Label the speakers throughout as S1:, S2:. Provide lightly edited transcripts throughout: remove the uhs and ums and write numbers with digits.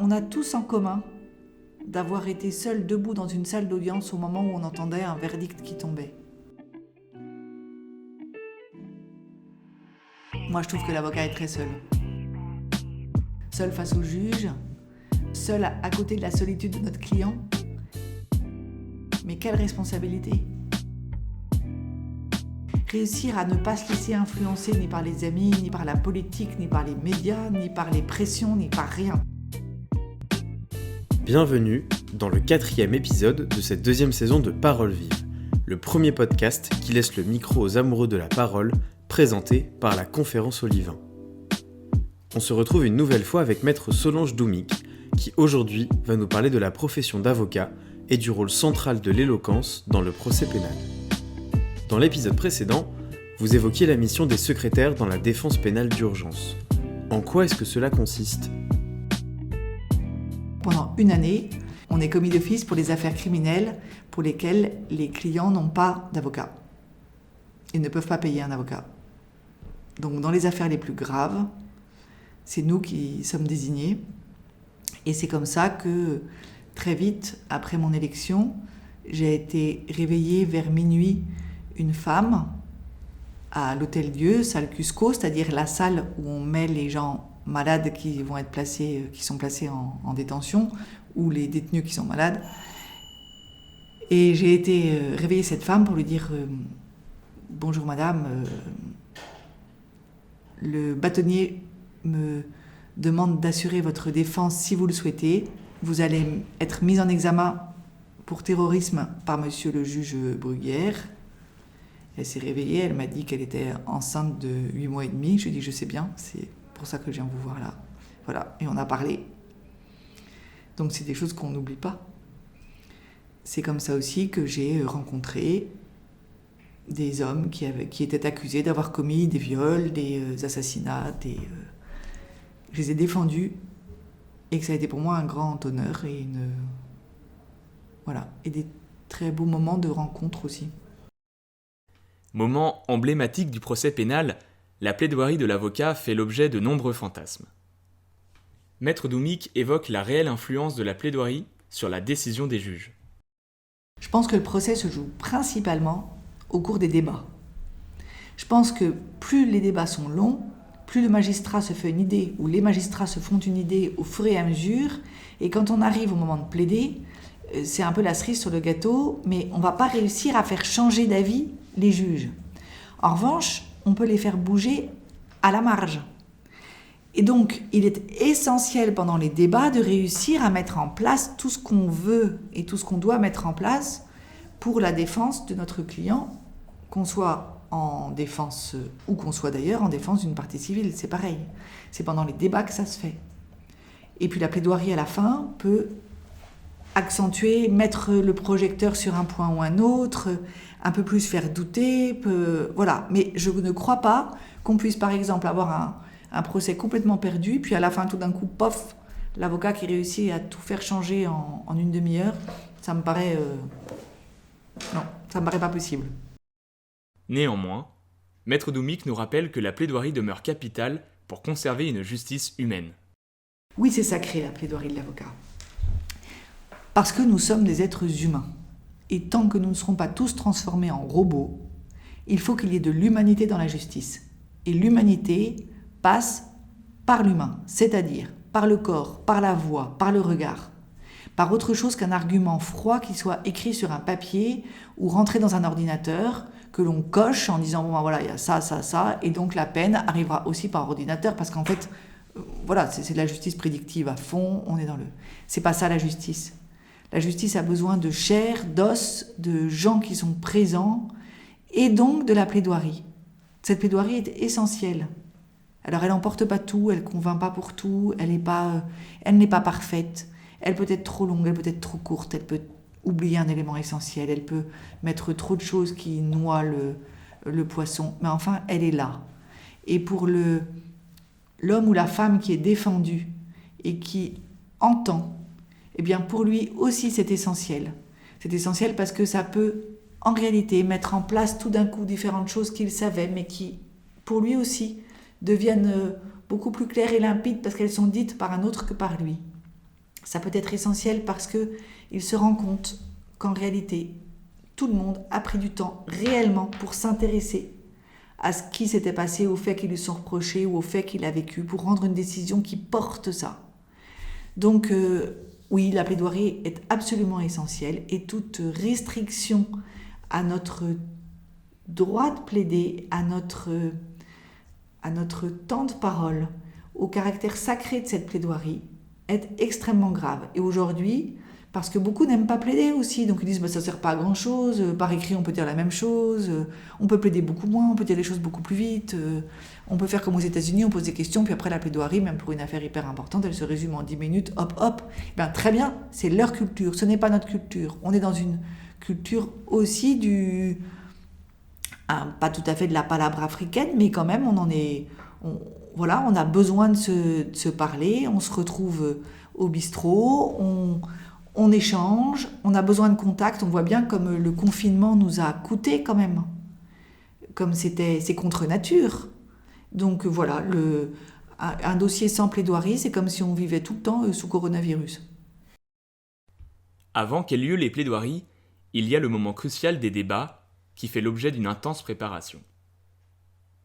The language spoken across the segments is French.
S1: qu'on a tous en commun d'avoir été seuls debout dans une salle d'audience au moment où on entendait un verdict qui tombait. Moi, je trouve que l'avocat est très seul. Seul face au juge, seul à côté de la solitude de notre client. Mais quelle responsabilité! Réussir à ne pas se laisser influencer ni par les amis, ni par la politique, ni par les médias, ni par les pressions, ni par rien.
S2: Bienvenue dans le 4e épisode de cette 2e saison de Parole Vive, le premier podcast qui laisse le micro aux amoureux de la parole, présenté par la Conférence Olivain. On se retrouve une nouvelle fois avec Maître Solange Doumic, qui aujourd'hui va nous parler de la profession d'avocat et du rôle central de l'éloquence dans le procès pénal. Dans l'épisode précédent, vous évoquiez la mission des secrétaires dans la défense pénale d'urgence. En quoi est-ce que cela consiste ?
S1: Pendant une année, on est commis d'office pour les affaires criminelles pour lesquelles les clients n'ont pas d'avocat. Ils ne peuvent pas payer un avocat. Donc dans les affaires les plus graves, c'est nous qui sommes désignés. Et c'est comme ça que, très vite, après mon élection, j'ai été réveillée vers minuit une femme à l'Hôtel-Dieu, salle Cusco, c'est-à-dire la salle où on met les gens malades qui vont être placés, qui sont placés en détention, ou les détenus qui sont malades. Et j'ai été réveiller cette femme pour lui dire « Bonjour madame, le bâtonnier me demande d'assurer votre défense si vous le souhaitez. Vous allez être mise en examen pour terrorisme par monsieur le juge Bruguière. » Elle s'est réveillée, elle m'a dit qu'elle était enceinte de 8 mois et demi. Je lui ai dit, je sais bien, c'est pour ça que je viens vous voir là. Voilà, et on a parlé. Donc c'est des choses qu'on n'oublie pas. C'est comme ça aussi que j'ai rencontré des hommes qui étaient accusés d'avoir commis des viols, des assassinats, je les ai défendus et que ça a été pour moi un grand honneur et et des très beaux moments de rencontre aussi.
S3: Moment emblématique du procès pénal, la plaidoirie de l'avocat fait l'objet de nombreux fantasmes. Maître Doumic évoque la réelle influence de la plaidoirie sur la décision des juges.
S1: Je pense que le procès se joue principalement au cours des débats. Je pense que plus les débats sont longs, plus le magistrat se fait une idée, ou les magistrats se font une idée au fur et à mesure, et quand on arrive au moment de plaider, c'est un peu la cerise sur le gâteau, mais on ne va pas réussir à faire changer d'avis les juges. En revanche, on peut les faire bouger à la marge. Et donc, il est essentiel pendant les débats de réussir à mettre en place tout ce qu'on veut et tout ce qu'on doit mettre en place pour la défense de notre client, qu'on soit en défense ou qu'on soit d'ailleurs en défense d'une partie civile, c'est pareil. C'est pendant les débats que ça se fait. Et puis la plaidoirie à la fin peut accentuer, mettre le projecteur sur un point ou un autre, un peu plus faire douter, voilà. Mais je ne crois pas qu'on puisse par exemple avoir un procès complètement perdu, puis à la fin tout d'un coup, pof, l'avocat qui réussit à tout faire changer en une demi-heure, ça me paraît... Non, ça me paraît pas possible.
S3: Néanmoins, Maître Doumic nous rappelle que la plaidoirie demeure capitale pour conserver une justice humaine.
S1: Oui, c'est sacré la plaidoirie de l'avocat. Parce que nous sommes des êtres humains. Et tant que nous ne serons pas tous transformés en robots, il faut qu'il y ait de l'humanité dans la justice. Et l'humanité passe par l'humain, c'est-à-dire par le corps, par la voix, par le regard. Par autre chose qu'un argument froid qui soit écrit sur un papier ou rentré dans un ordinateur, que l'on coche en disant, bon ben voilà, il y a ça, ça, ça, et donc la peine arrivera aussi par ordinateur, parce qu'en fait, voilà, c'est de la justice prédictive à fond, on est dans le... C'est pas ça la justice. La justice a besoin de chair, d'os, de gens qui sont présents, et donc de la plaidoirie. Cette plaidoirie est essentielle. Alors elle n'emporte pas tout, elle ne convainc pas pour tout, elle n'est pas parfaite, elle peut être trop longue, elle peut être trop courte, elle peut oublier un élément essentiel, elle peut mettre trop de choses qui noient le poisson, mais enfin elle est là. Et pour l'homme ou la femme qui est défendu et qui entend, eh bien pour lui aussi c'est essentiel. C'est essentiel parce que ça peut en réalité mettre en place tout d'un coup différentes choses qu'il savait, mais qui pour lui aussi deviennent beaucoup plus claires et limpides parce qu'elles sont dites par un autre que par lui. Ça peut être essentiel parce qu'il se rend compte qu'en réalité, tout le monde a pris du temps réellement pour s'intéresser à ce qui s'était passé, aux faits qui lui sont reprochés ou aux faits qu'il a vécu, pour rendre une décision qui porte ça. Donc oui, la plaidoirie est absolument essentielle et toute restriction à notre droit de plaider, à notre temps de parole, au caractère sacré de cette plaidoirie, est extrêmement grave. Et aujourd'hui, parce que beaucoup n'aiment pas plaider aussi, donc ils disent ça ne sert pas à grand chose, par écrit on peut dire la même chose, on peut plaider beaucoup moins, on peut dire les choses beaucoup plus vite, on peut faire comme aux États-Unis, on pose des questions, puis après la plaidoirie, même pour une affaire hyper importante, elle se résume en 10 minutes, hop hop. Ben, très bien, c'est leur culture, ce n'est pas notre culture. On est dans une culture aussi pas tout à fait de la palabre africaine, mais quand même on a besoin de se parler, on se retrouve au bistrot, on échange, on a besoin de contact, on voit bien comme le confinement nous a coûté quand même, comme c'est contre nature. Donc voilà, un dossier sans plaidoirie, c'est comme si on vivait tout le temps sous coronavirus.
S3: Avant qu'aient lieu les plaidoiries, il y a le moment crucial des débats qui fait l'objet d'une intense préparation.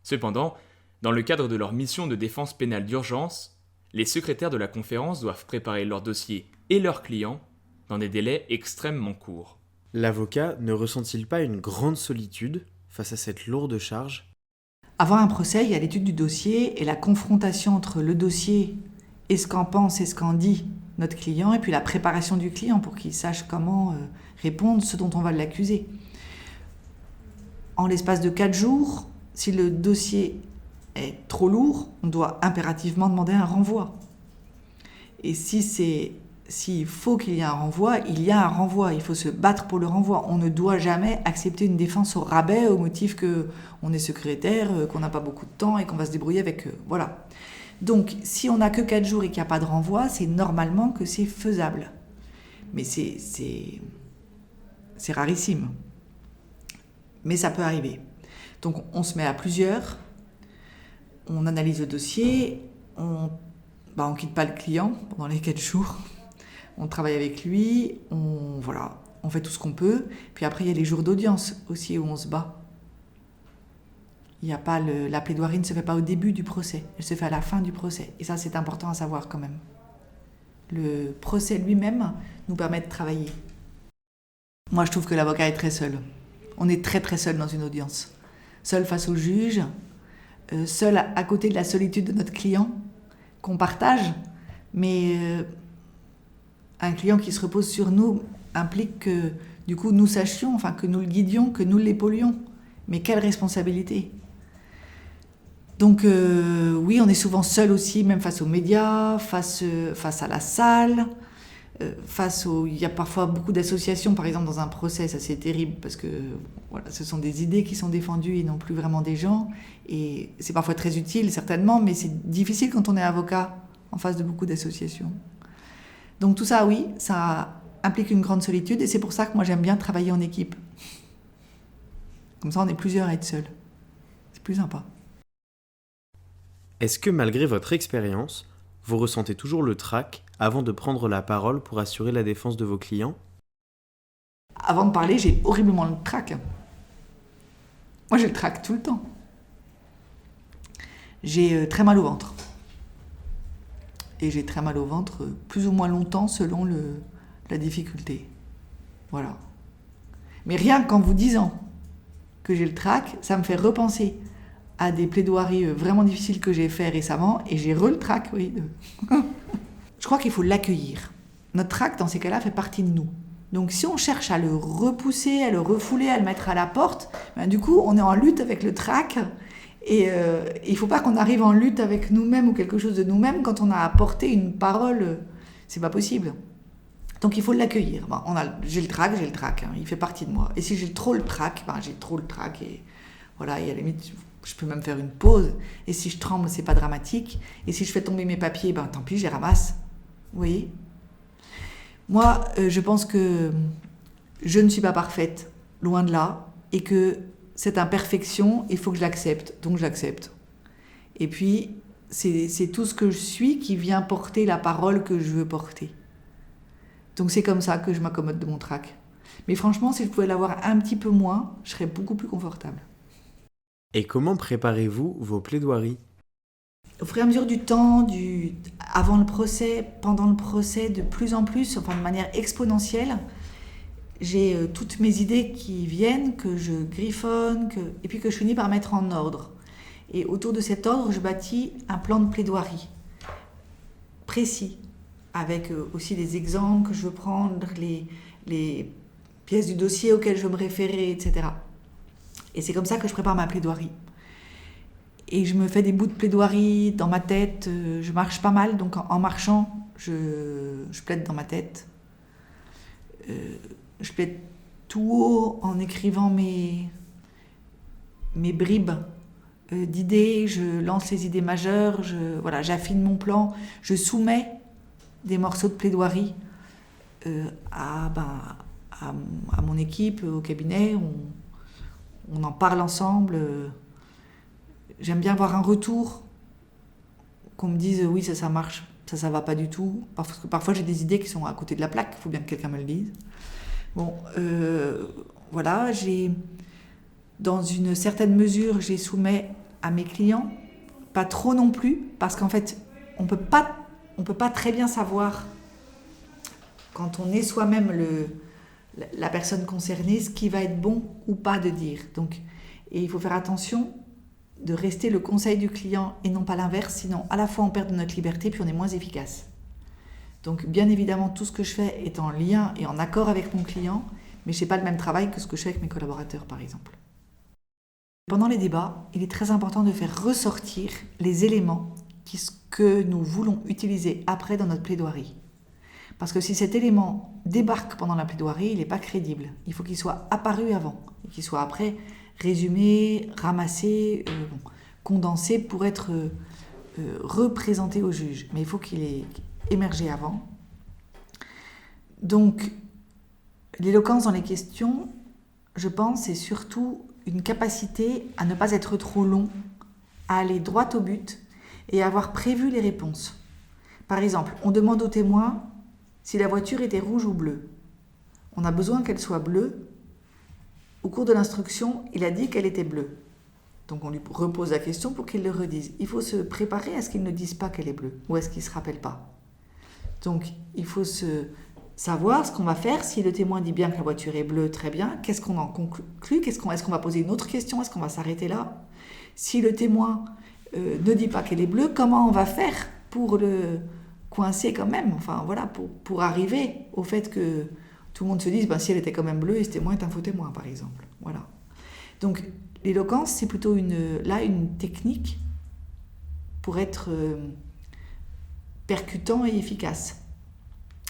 S3: Cependant, dans le cadre de leur mission de défense pénale d'urgence, les secrétaires de la conférence doivent préparer leur dossier et leurs clients dans des délais extrêmement courts.
S2: L'avocat ne ressent-il pas une grande solitude face à cette lourde charge ?
S1: Avant un procès, il y a l'étude du dossier et la confrontation entre le dossier et ce qu'en pense et ce qu'en dit notre client, et puis la préparation du client pour qu'il sache comment répondre ce dont on va l'accuser. En l'espace de 4 jours, si le dossier est trop lourd, on doit impérativement demander un renvoi. Et s'il faut qu'il y ait un renvoi, il y a un renvoi. Il faut se battre pour le renvoi. On ne doit jamais accepter une défense au rabais au motif qu'on est secrétaire, qu'on n'a pas beaucoup de temps et qu'on va se débrouiller avec eux. Voilà. Donc, si on n'a que 4 jours et qu'il n'y a pas de renvoi, c'est normalement que c'est faisable. Mais c'est rarissime. Mais ça peut arriver. Donc, on se met à plusieurs, on analyse le dossier, on quitte pas le client pendant les 4 jours. On travaille avec lui, on fait tout ce qu'on peut. Puis après, il y a les jours d'audience aussi où on se bat. La plaidoirie ne se fait pas au début du procès, elle se fait à la fin du procès. Et ça, c'est important à savoir quand même. Le procès lui-même nous permet de travailler. Moi, je trouve que l'avocat est très seul. On est très très seul dans une audience. Seul face au juge, seul à côté de la solitude de notre client, qu'on partage, mais un client qui se repose sur nous implique que, du coup, nous sachions, que nous le guidions, que nous l'épaulions. Mais quelle responsabilité! Donc, oui, on est souvent seul aussi, même face aux médias, face à la salle, il y a parfois beaucoup d'associations, par exemple, dans un procès, ça c'est terrible, parce que ce sont des idées qui sont défendues et non plus vraiment des gens. Et c'est parfois très utile, certainement, mais c'est difficile quand on est avocat en face de beaucoup d'associations. Donc tout ça, oui, ça implique une grande solitude et c'est pour ça que moi j'aime bien travailler en équipe. Comme ça, on est plusieurs à être seuls. C'est plus sympa.
S2: Est-ce que malgré votre expérience, vous ressentez toujours le trac avant de prendre la parole pour assurer la défense de vos clients ?
S1: Avant de parler, j'ai horriblement le trac. Moi, j'ai le trac tout le temps. J'ai très mal au ventre. Et j'ai très mal au ventre plus ou moins longtemps selon la difficulté. Voilà. Mais rien qu'en vous disant que j'ai le trac, ça me fait repenser à des plaidoiries vraiment difficiles que j'ai fait récemment et j'ai le trac, oui. Je crois qu'il faut l'accueillir. Notre trac, dans ces cas-là, fait partie de nous. Donc si on cherche à le repousser, à le refouler, à le mettre à la porte, du coup, on est en lutte avec le trac. Et il ne faut pas qu'on arrive en lutte avec nous-mêmes ou quelque chose de nous-mêmes quand on a apporté une parole. C'est pas possible. Donc il faut l'accueillir. J'ai le trac, il fait partie de moi. Et si j'ai trop le trac, j'ai trop le trac. Et voilà, et à la limite, je peux même faire une pause. Et si je tremble, c'est pas dramatique. Et si je fais tomber mes papiers, tant pis, je les ramasse. Vous voyez ? Moi, je pense que je ne suis pas parfaite, loin de là, et que cette imperfection, il faut que je l'accepte, donc je l'accepte. Et puis, c'est tout ce que je suis qui vient porter la parole que je veux porter. Donc c'est comme ça que je m'accommode de mon trac. Mais franchement, si je pouvais l'avoir un petit peu moins, je serais beaucoup plus confortable.
S2: Et comment préparez-vous vos plaidoiries ?
S1: Au fur et à mesure du temps, avant le procès, pendant le procès, de plus en plus, enfin de manière exponentielle, j'ai toutes mes idées qui viennent, que je griffonne, et puis que je finis par mettre en ordre. Et autour de cet ordre, je bâtis un plan de plaidoirie précis, avec aussi les exemples que je veux prendre, les pièces du dossier auxquelles je veux me référer, etc. Et c'est comme ça que je prépare ma plaidoirie. Et je me fais des bouts de plaidoirie dans ma tête, je marche pas mal, donc en marchant, je plaide dans ma tête. Je plaide tout haut en écrivant mes bribes d'idées, je lance les idées majeures, j'affine mon plan, je soumets des morceaux de plaidoirie à mon équipe, au cabinet, on en parle ensemble. J'aime bien avoir un retour, qu'on me dise oui, ça marche, ça va pas du tout. Parce que parfois j'ai des idées qui sont à côté de la plaque, il faut bien que quelqu'un me le dise. Bon, dans une certaine mesure, je les soumets à mes clients, pas trop non plus, parce qu'en fait, on peut pas très bien savoir, quand on est soi-même la personne concernée, ce qui va être bon ou pas de dire. Et il faut faire attention de rester le conseil du client et non pas l'inverse, sinon à la fois on perd de notre liberté puis on est moins efficace. Donc bien évidemment, tout ce que je fais est en lien et en accord avec mon client, mais je ne fais pas le même travail que ce que je fais avec mes collaborateurs par exemple. Pendant les débats, il est très important de faire ressortir les éléments que nous voulons utiliser après dans notre plaidoirie. Parce que si cet élément débarque pendant la plaidoirie, il n'est pas crédible. Il faut qu'il soit apparu avant et qu'il soit après résumé, ramassé, condensé pour être représenté au juge. Mais il faut qu'il ait émergé avant. Donc, l'éloquence dans les questions, je pense, c'est surtout une capacité à ne pas être trop long, à aller droit au but et à avoir prévu les réponses. Par exemple, on demande au témoin si la voiture était rouge ou bleue. On a besoin qu'elle soit bleue. Au cours de l'instruction, il a dit qu'elle était bleue. Donc on lui repose la question pour qu'il le redise. Il faut se préparer à ce qu'il ne dise pas qu'elle est bleue ou à ce qu'il ne se rappelle pas. Donc il faut savoir ce qu'on va faire. Si le témoin dit bien que la voiture est bleue, très bien. Qu'est-ce qu'on en conclut ? Est-ce qu'on va poser une autre question ? Est-ce qu'on va s'arrêter là ? Si le témoin ne dit pas qu'elle est bleue, comment on va faire pour le coincer quand même ? Enfin voilà, pour arriver au fait que tout le monde se dise, si elle était quand même bleue et ce témoin est un faux témoin, par exemple. Voilà. Donc, l'éloquence, c'est plutôt une technique pour être percutant et efficace.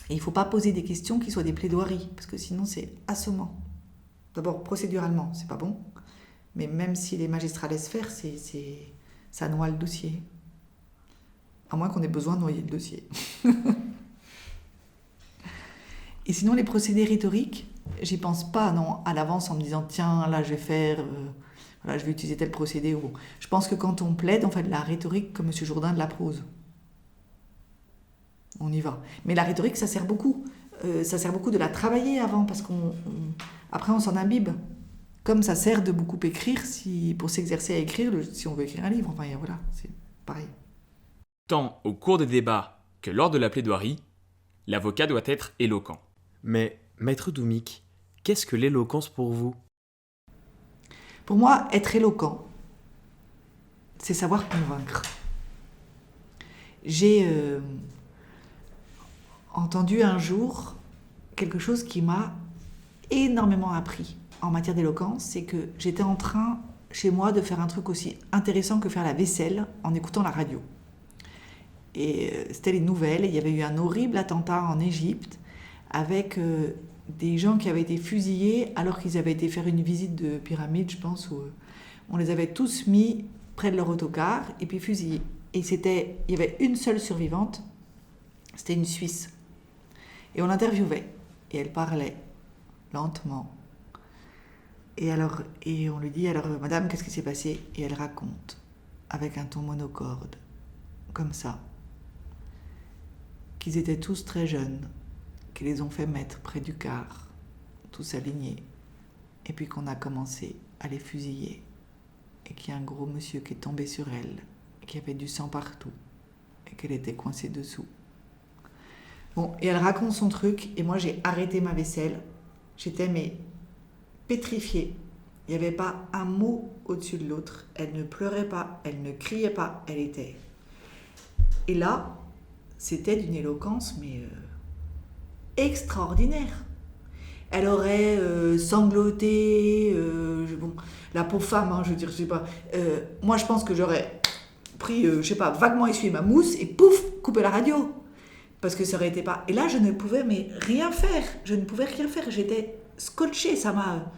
S1: Et il ne faut pas poser des questions qui soient des plaidoiries, parce que sinon, c'est assommant. D'abord, procéduralement, c'est pas bon. Mais même si les magistrats laissent faire, ça noie le dossier. À moins qu'on ait besoin de noyer le dossier. Et sinon, les procédés rhétoriques, j'y pense pas à l'avance en me disant tiens, là, je vais utiliser tel procédé. Je pense que quand on plaide, on fait de la rhétorique comme M. Jourdain de la prose. On y va. Mais la rhétorique, ça sert beaucoup. Ça sert beaucoup de la travailler avant, parce après, on s'en imbibe. Comme ça sert de beaucoup écrire pour s'exercer à écrire, si on veut écrire un livre. Enfin, voilà, c'est pareil.
S3: Tant au cours des débats que lors de la plaidoirie, l'avocat doit être éloquent.
S2: Mais, Maître Doumic, qu'est-ce que l'éloquence pour vous ?
S1: Pour moi, être éloquent, c'est savoir convaincre. J'ai entendu un jour quelque chose qui m'a énormément appris en matière d'éloquence, c'est que j'étais en train, chez moi, de faire un truc aussi intéressant que faire la vaisselle en écoutant la radio. Et c'était les nouvelles, et il y avait eu un horrible attentat en Égypte avec des gens qui avaient été fusillés alors qu'ils avaient été faire une visite de pyramide, je pense, où on les avait tous mis près de leur autocar et puis fusillés. Et il y avait une seule survivante, c'était une Suisse. Et on l'interviewait, et elle parlait lentement. Et on lui dit, alors madame, qu'est-ce qui s'est passé ? Et elle raconte, avec un ton monocorde, comme ça, qu'ils étaient tous très jeunes, qui les ont fait mettre près du car, tous alignés, et puis qu'on a commencé à les fusiller, et qu'il y a un gros monsieur qui est tombé sur elle, et qui avait du sang partout, et qu'elle était coincée dessous. Bon, et elle raconte son truc, et moi j'ai arrêté ma vaisselle. J'étais pétrifiée. Il n'y avait pas un mot au-dessus de l'autre. Elle ne pleurait pas, elle ne criait pas, elle était... Et là, c'était d'une éloquence, extraordinaire. Elle aurait sangloté, la pauvre femme, je veux dire, je sais pas. Moi, je pense que j'aurais pris, vaguement essuyé ma mousse et pouf, coupé la radio. Parce que ça aurait été pas... Et là, je ne pouvais rien faire. Je ne pouvais rien faire. J'étais scotchée, ça m'a...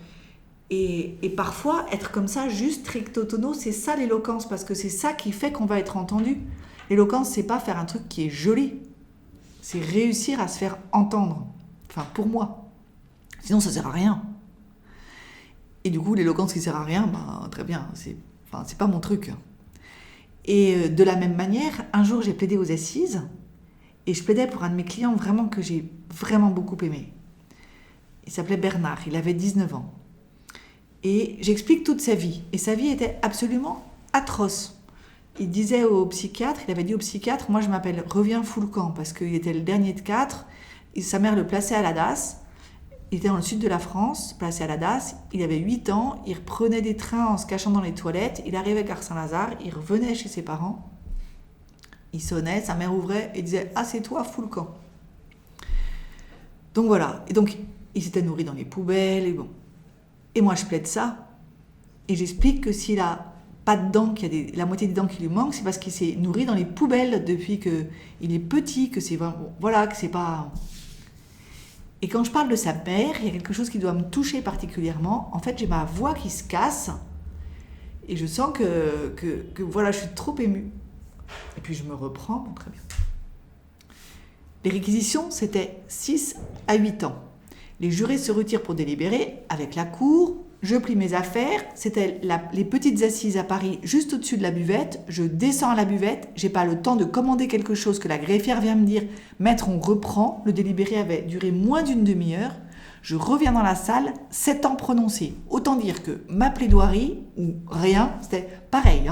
S1: Et parfois, être comme ça, juste recto tono, c'est ça l'éloquence, parce que c'est ça qui fait qu'on va être entendu. L'éloquence, c'est pas faire un truc qui est joli. C'est réussir à se faire entendre. Enfin, pour moi. Sinon, ça sert à rien. Et du coup, l'éloquence qui sert à rien, très bien. C'est pas mon truc. Et de la même manière, un jour, j'ai plaidé aux assises. Et je plaidais pour un de mes clients vraiment que j'ai vraiment beaucoup aimé. Il s'appelait Bernard, il avait 19 ans. Et j'explique toute sa vie. Et sa vie était absolument atroce. Il disait au psychiatre, il avait dit au psychiatre, moi je m'appelle Reviens Foulcan, parce qu'il était le dernier de 4. Sa mère le plaçait à la DAS. Il était dans le sud de la France, placé à la DAS. Il avait 8 ans, il reprenait des trains en se cachant dans les toilettes. Il arrivait à Gare Saint-Lazare, il revenait chez ses parents. Il sonnait, sa mère ouvrait et disait « Ah, c'est toi, Foulcan ». Donc voilà. Et donc, il s'était nourri dans les poubelles et bon. Et moi, je plaide ça. Et j'explique que s'il a pas de dents, qu'il y a la moitié des dents qui lui manquent, c'est parce qu'il s'est nourri dans les poubelles depuis qu'il est petit, que c'est... Voilà, que c'est pas... Et quand je parle de sa mère, il y a quelque chose qui doit me toucher particulièrement. En fait, j'ai ma voix qui se casse. Et je sens que voilà, je suis trop émue. Et puis je me reprends, très bien. Les réquisitions, c'était 6 à 8 ans. Les jurés se retirent pour délibérer avec la cour. Je plie mes affaires. C'était les petites assises à Paris, juste au-dessus de la buvette. Je descends à la buvette. J'ai pas le temps de commander quelque chose que la greffière vient me dire. Maître, on reprend. Le délibéré avait duré moins d'une demi-heure. Je reviens dans la salle, 7 ans prononcés. Autant dire que ma plaidoirie, ou rien, c'était pareil.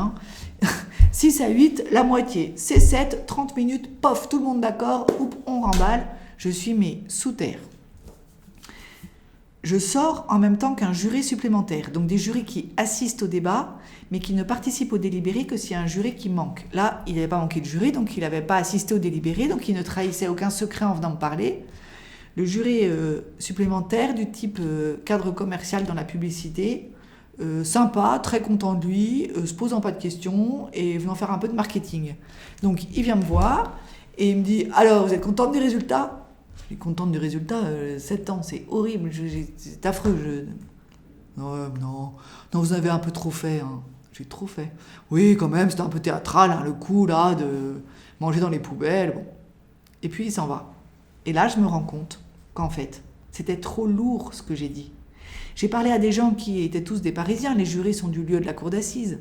S1: 6 à 8, la moitié. C'est 7, 30 minutes, pof, tout le monde d'accord, on remballe. Je suis sous terre. Je sors en même temps qu'un juré supplémentaire, donc des jurés qui assistent au débat, mais qui ne participent au délibéré que s'il y a un juré qui manque. Là, il n'avait pas manqué de juré, donc il n'avait pas assisté au délibéré, donc il ne trahissait aucun secret en venant me parler. Le juré supplémentaire du type cadre commercial dans la publicité, sympa, très content de lui, se posant pas de questions et venant faire un peu de marketing. Donc il vient me voir et il me dit « Alors, vous êtes contente des résultats ?» Je suis contente du résultat, 7 ans, c'est horrible, c'est affreux. Non, vous avez un peu trop fait. J'ai trop fait. Oui, quand même, c'était un peu théâtral, le coup là de manger dans les poubelles. Bon. Et puis il s'en va. Et là, je me rends compte qu'en fait, c'était trop lourd ce que j'ai dit. J'ai parlé à des gens qui étaient tous des Parisiens. Les jurés sont du lieu de la cour d'assises.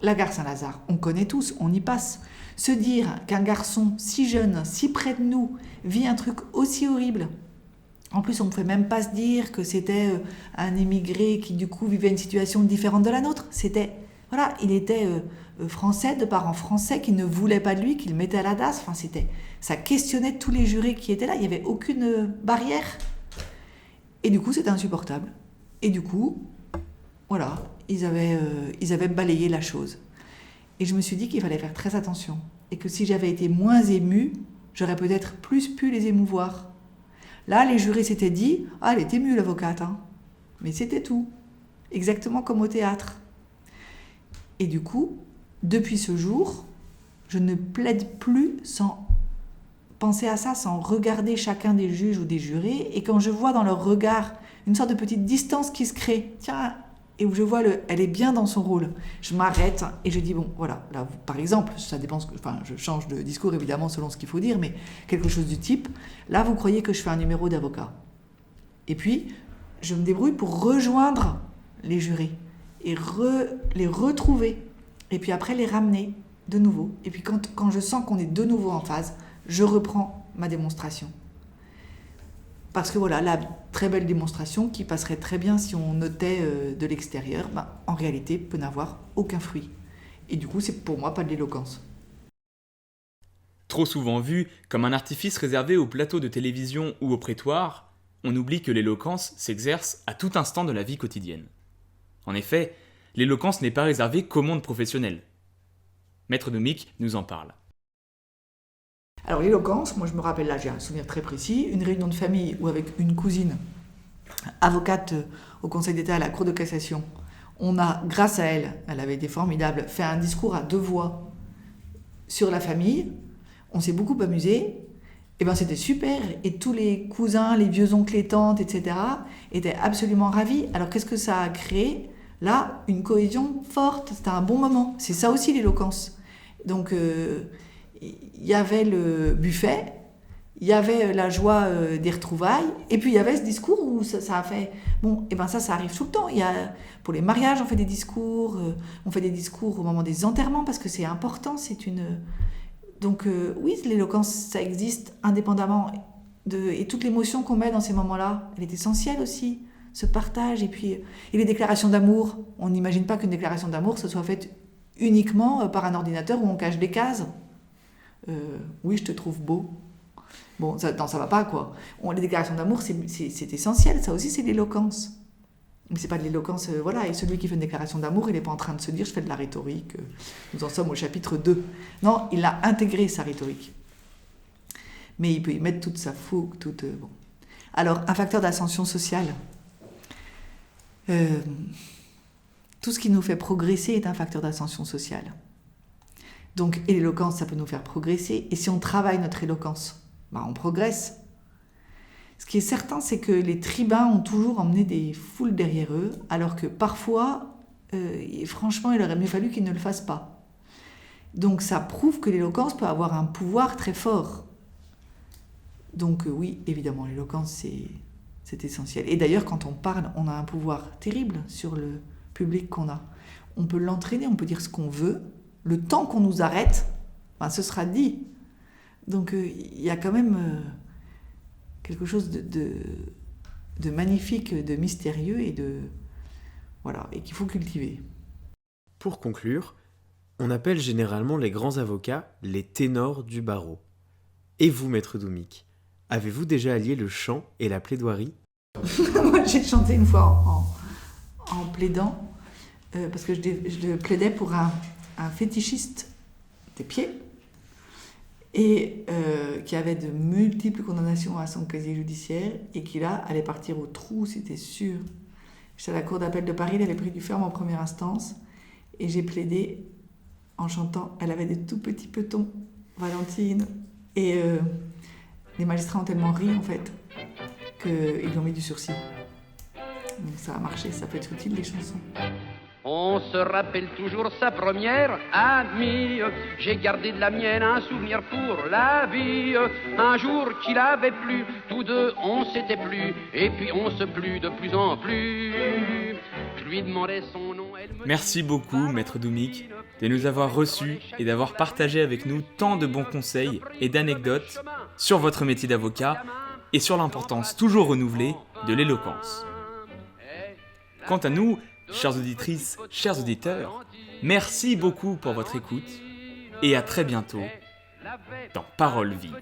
S1: La gare Saint-Lazare, on connaît tous, on y passe. Se dire qu'un garçon si jeune, si près de nous, vit un truc aussi horrible. En plus, on ne pouvait même pas se dire que c'était un émigré qui, du coup, vivait une situation différente de la nôtre. Il était français, de parents français, qui ne voulaient pas de lui, qui le mettaient à la DAS. Ça questionnait tous les jurés qui étaient là. Il n'y avait aucune barrière. Et du coup, c'était insupportable. Et du coup, voilà, ils avaient balayé la chose. Et je me suis dit qu'il fallait faire très attention. Et que si j'avais été moins émue, j'aurais peut-être plus pu les émouvoir. Là, les jurés s'étaient dit « Ah, elle est émue, l'avocate. » Mais c'était tout. Exactement comme au théâtre. Et du coup, depuis ce jour, je ne plaide plus sans penser à ça, sans regarder chacun des juges ou des jurés. Et quand je vois dans leur regard une sorte de petite distance qui se crée, tiens, et où je vois elle est bien dans son rôle, je m'arrête et je dis bon, voilà, là, par exemple, ça dépend, je change de discours évidemment selon ce qu'il faut dire, mais quelque chose du type, là, vous croyez que je fais un numéro d'avocat. Et puis, je me débrouille pour rejoindre les jurés et les retrouver, et puis après les ramener de nouveau. Et puis quand je sens qu'on est de nouveau en phase, je reprends ma démonstration. Parce que voilà, la très belle démonstration qui passerait très bien si on notait de l'extérieur, en réalité peut n'avoir aucun fruit. Et du coup, c'est pour moi pas de l'éloquence.
S3: Trop souvent vu comme un artifice réservé au plateau de télévision ou au prétoire, on oublie que l'éloquence s'exerce à tout instant de la vie quotidienne. En effet, l'éloquence n'est pas réservée qu'au monde professionnel. Maître Doumic nous en parle.
S1: Alors l'éloquence, moi je me rappelle là, j'ai un souvenir très précis, une réunion de famille où avec une cousine, avocate au Conseil d'État à la Cour de cassation, on a, grâce à elle, elle avait été formidable, fait un discours à 2 voix sur la famille, on s'est beaucoup amusé, et c'était super, et tous les cousins, les vieux oncles et tantes, etc., étaient absolument ravis. Alors qu'est-ce que ça a créé ? Là, une cohésion forte, c'était un bon moment, c'est ça aussi l'éloquence. Donc il y avait le buffet, il y avait la joie des retrouvailles, et puis il y avait ce discours où ça a fait... ça arrive tout le temps. Pour les mariages, on fait des discours, on fait des discours au moment des enterrements, parce que c'est important, c'est une... Donc oui, l'éloquence, ça existe indépendamment, et toute l'émotion qu'on met dans ces moments-là, elle est essentielle aussi, ce partage, et les déclarations d'amour. On n'imagine pas qu'une déclaration d'amour, ça soit faite uniquement par un ordinateur où on cache des cases. Oui, je te trouve beau. Bon, ça va pas, quoi. Les déclarations d'amour, c'est essentiel. Ça aussi, c'est l'éloquence. Mais c'est pas de l'éloquence, voilà. Et celui qui fait une déclaration d'amour, il n'est pas en train de se dire « je fais de la rhétorique ». Nous en sommes au chapitre 2. Non, il a intégré sa rhétorique. Mais il peut y mettre toute sa fougue, bon. Alors, un facteur d'ascension sociale. Tout ce qui nous fait progresser est un facteur d'ascension sociale. Donc, et l'éloquence, ça peut nous faire progresser. Et si on travaille notre éloquence, on progresse. Ce qui est certain, c'est que les tribuns ont toujours emmené des foules derrière eux, alors que parfois, franchement, il aurait mieux fallu qu'ils ne le fassent pas. Donc, ça prouve que l'éloquence peut avoir un pouvoir très fort. Donc, oui, évidemment, l'éloquence, c'est essentiel. Et d'ailleurs, quand on parle, on a un pouvoir terrible sur le public qu'on a. On peut l'entraîner, on peut dire ce qu'on veut. Le temps qu'on nous arrête, ce sera dit. Donc il y a quand même quelque chose de magnifique, de mystérieux et qu'il faut cultiver.
S2: Pour conclure, on appelle généralement les grands avocats les ténors du barreau. Et vous, Maître Doumic, avez-vous déjà allié le chant et la plaidoirie ?
S1: Moi, j'ai chanté une fois en plaidant, parce que je plaidais pour un fétichiste des pieds et qui avait de multiples condamnations à son casier judiciaire et qui là allait partir au trou, c'était sûr. J'étais à la cour d'appel de Paris, il avait pris du ferme en première instance et j'ai plaidé en chantant. Elle avait des tout petits petons, Valentine, et les magistrats ont tellement ri en fait qu'ils lui ont mis du sursis. Donc ça a marché, ça peut être utile les chansons.
S4: On se rappelle toujours sa première amie. J'ai gardé de la mienne un souvenir pour la vie. Un jour qu'il avait plu, tous deux on s'était plu, et puis on se plut de plus en plus. Je lui demandais son nom. Elle me
S3: Merci beaucoup, Maître Doumic, de nous avoir reçus et d'avoir partagé avec nous tant de bons conseils et d'anecdotes sur votre métier d'avocat et sur l'importance toujours renouvelée de l'éloquence. Quant à nous, chères auditrices, chers auditeurs, merci beaucoup pour votre écoute et à très bientôt dans Paroles Vives.